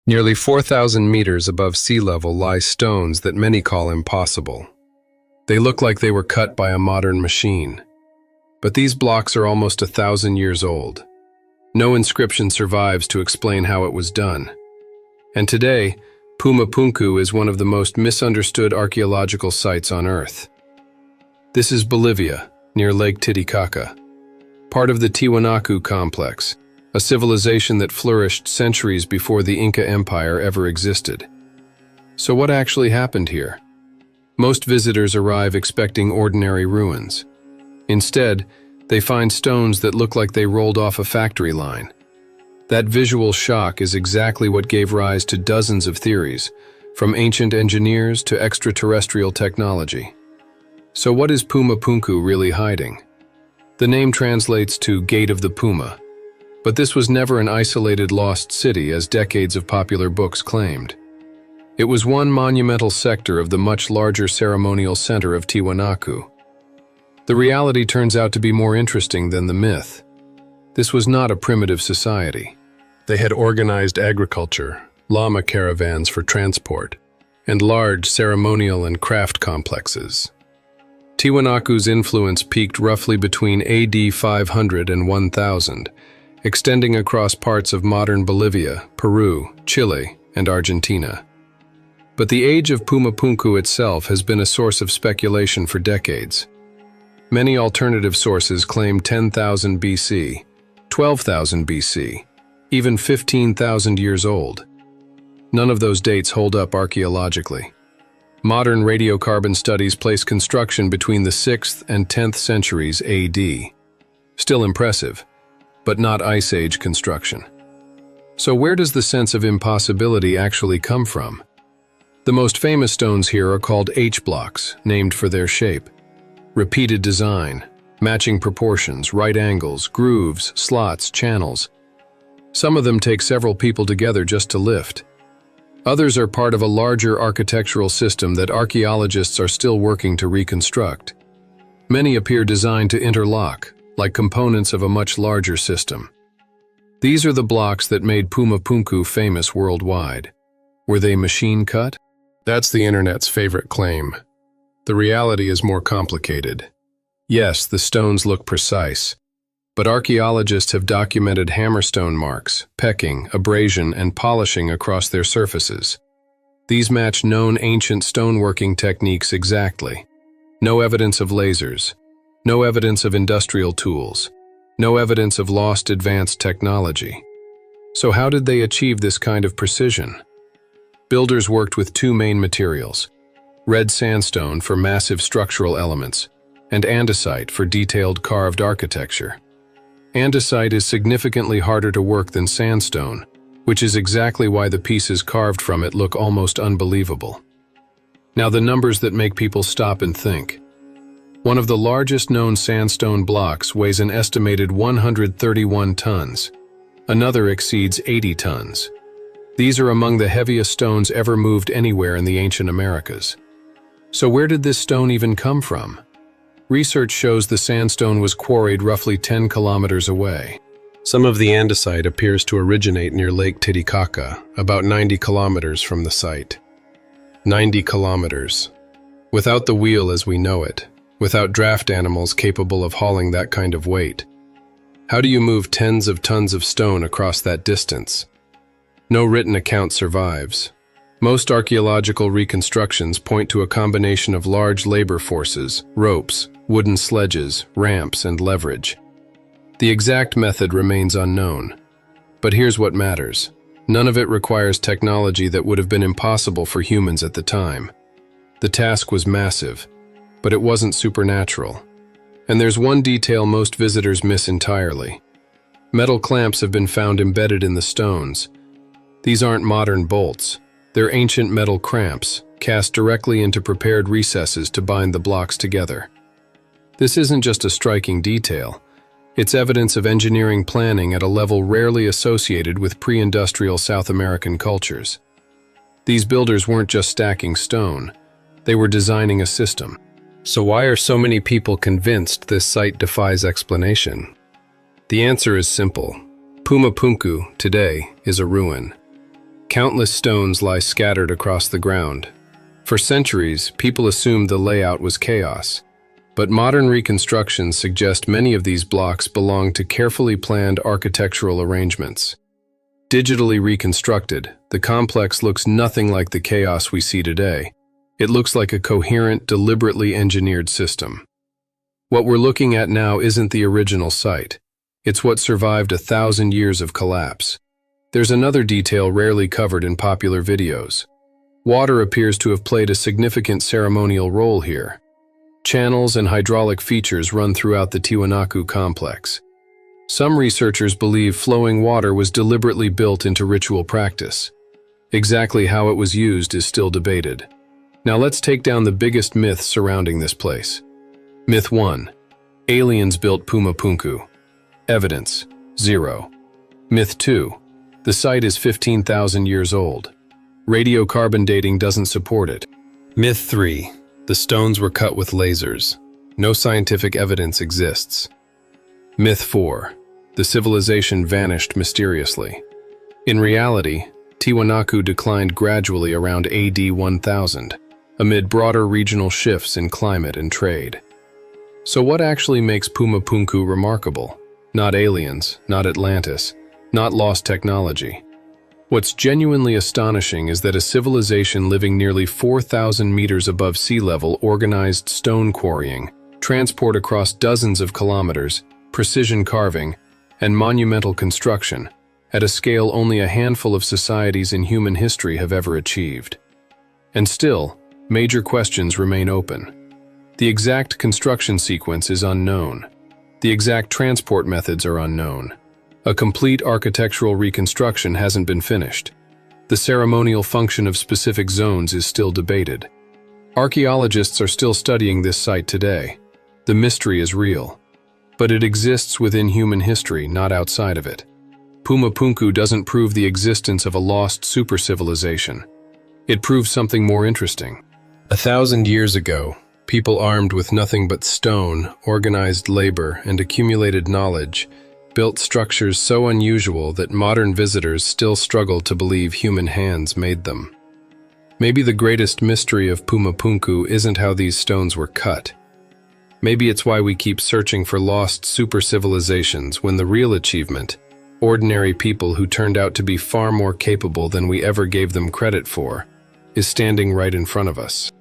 Nearly 4,000 meters above sea level lie stones that many call impossible. They look like they were cut by a modern machine. But these blocks are almost 1,000 years old. No inscription survives to explain how it was done. And today, Puma Punku is one of the most misunderstood archaeological sites on Earth. This is Bolivia, near Lake Titicaca, part of the Tiwanaku complex, a civilization that flourished centuries before the Inca Empire ever existed. So what actually happened here? Most visitors arrive expecting ordinary ruins. Instead, they find stones that look like they rolled off a factory line. That visual shock is exactly what gave rise to dozens of theories, from ancient engineers to extraterrestrial technology. So what is Puma Punku really hiding? The name translates to Gate of the Puma, but this was never an isolated lost city as decades of popular books claimed. It was one monumental sector of the much larger ceremonial center of Tiwanaku. The reality turns out to be more interesting than the myth. This was not a primitive society. They had organized agriculture, llama caravans for transport, and large ceremonial and craft complexes. Tiwanaku's influence peaked roughly between AD 500 and 1000, extending across parts of modern Bolivia, Peru, Chile, and Argentina. But the age of Puma Punku itself has been a source of speculation for decades. Many alternative sources claim 10,000 BC, 12,000 BC, even 15,000 years old. None of those dates hold up archaeologically. Modern radiocarbon studies place construction between the 6th and 10th centuries AD. Still impressive, but not Ice Age construction. So where does the sense of impossibility actually come from? The most famous stones here are called H-blocks, named for their shape. Repeated design, matching proportions, right angles, grooves, slots, channels. Some of them take several people together just to lift. Others are part of a larger architectural system that archaeologists are still working to reconstruct. Many appear designed to interlock, like components of a much larger system. These are the blocks that made Puma Punku famous worldwide. Were they machine cut? That's the internet's favorite claim. The reality is more complicated. Yes, the stones look precise, but archaeologists have documented hammerstone marks, pecking, abrasion, and polishing across their surfaces. These match known ancient stoneworking techniques exactly. No evidence of lasers. No evidence of industrial tools. No evidence of lost advanced technology. So how did they achieve this kind of precision? Builders worked with two main materials: red sandstone for massive structural elements, and andesite for detailed carved architecture. Andesite is significantly harder to work than sandstone, which is exactly why the pieces carved from it look almost unbelievable. Now the numbers that make people stop and think. One of the largest known sandstone blocks weighs an estimated 131 tons. Another exceeds 80 tons. These are among the heaviest stones ever moved anywhere in the ancient Americas. So where did this stone even come from? Research shows the sandstone was quarried roughly 10 kilometers away. Some of the andesite appears to originate near Lake Titicaca, about 90 kilometers from the site. 90 kilometers. Without the wheel as we know it, without draft animals capable of hauling that kind of weight. How do you move tens of tons of stone across that distance? No written account survives. Most archaeological reconstructions point to a combination of large labor forces, ropes, wooden sledges, ramps, and leverage. The exact method remains unknown. But here's what matters. None of it requires technology that would have been impossible for humans at the time. The task was massive, but it wasn't supernatural. And there's one detail most visitors miss entirely. Metal clamps have been found embedded in the stones. These aren't modern bolts. They're ancient metal clamps, cast directly into prepared recesses to bind the blocks together. This isn't just a striking detail. It's evidence of engineering planning at a level rarely associated with pre-industrial South American cultures. These builders weren't just stacking stone. They were designing a system. So why are so many people convinced this site defies explanation? The answer is simple. Puma Punku, today, is a ruin. Countless stones lie scattered across the ground. For centuries, people assumed the layout was chaos, but modern reconstructions suggest many of these blocks belong to carefully planned architectural arrangements. Digitally reconstructed, the complex looks nothing like the chaos we see today. It looks like a coherent, deliberately engineered system. What we're looking at now isn't the original site. It's what survived 1,000 years of collapse. There's another detail rarely covered in popular videos. Water appears to have played a significant ceremonial role here. Channels and hydraulic features run throughout the Tiwanaku complex. Some researchers believe flowing water was deliberately built into ritual practice. Exactly how it was used is still debated. Now let's take down the biggest myths surrounding this place. Myth 1. Aliens built Puma Punku. Evidence: 0. Myth 2. The site is 15,000 years old. Radiocarbon dating doesn't support it. Myth 3. The stones were cut with lasers. No scientific evidence exists. Myth 4. The civilization vanished mysteriously. In reality, Tiwanaku declined gradually around AD 1000, amid broader regional shifts in climate and trade. So what actually makes Puma Punku remarkable? Not aliens, not Atlantis, not lost technology. What's genuinely astonishing is that a civilization living nearly 4,000 meters above sea level organized stone quarrying, transport across dozens of kilometers, precision carving, and monumental construction, at a scale only a handful of societies in human history have ever achieved. And still, major questions remain open. The exact construction sequence is unknown. The exact transport methods are unknown. A complete architectural reconstruction hasn't been finished. The ceremonial function of specific zones is still debated. Archaeologists are still studying this site today. The mystery is real. But it exists within human history, not outside of it. Puma Punku doesn't prove the existence of a lost super-civilization. It proves something more interesting. 1,000 years ago, people armed with nothing but stone, organized labor, and accumulated knowledge built structures so unusual that modern visitors still struggle to believe human hands made them. Maybe the greatest mystery of Puma Punku isn't how these stones were cut. Maybe it's why we keep searching for lost super-civilizations when the real achievement, ordinary people who turned out to be far more capable than we ever gave them credit for, is standing right in front of us.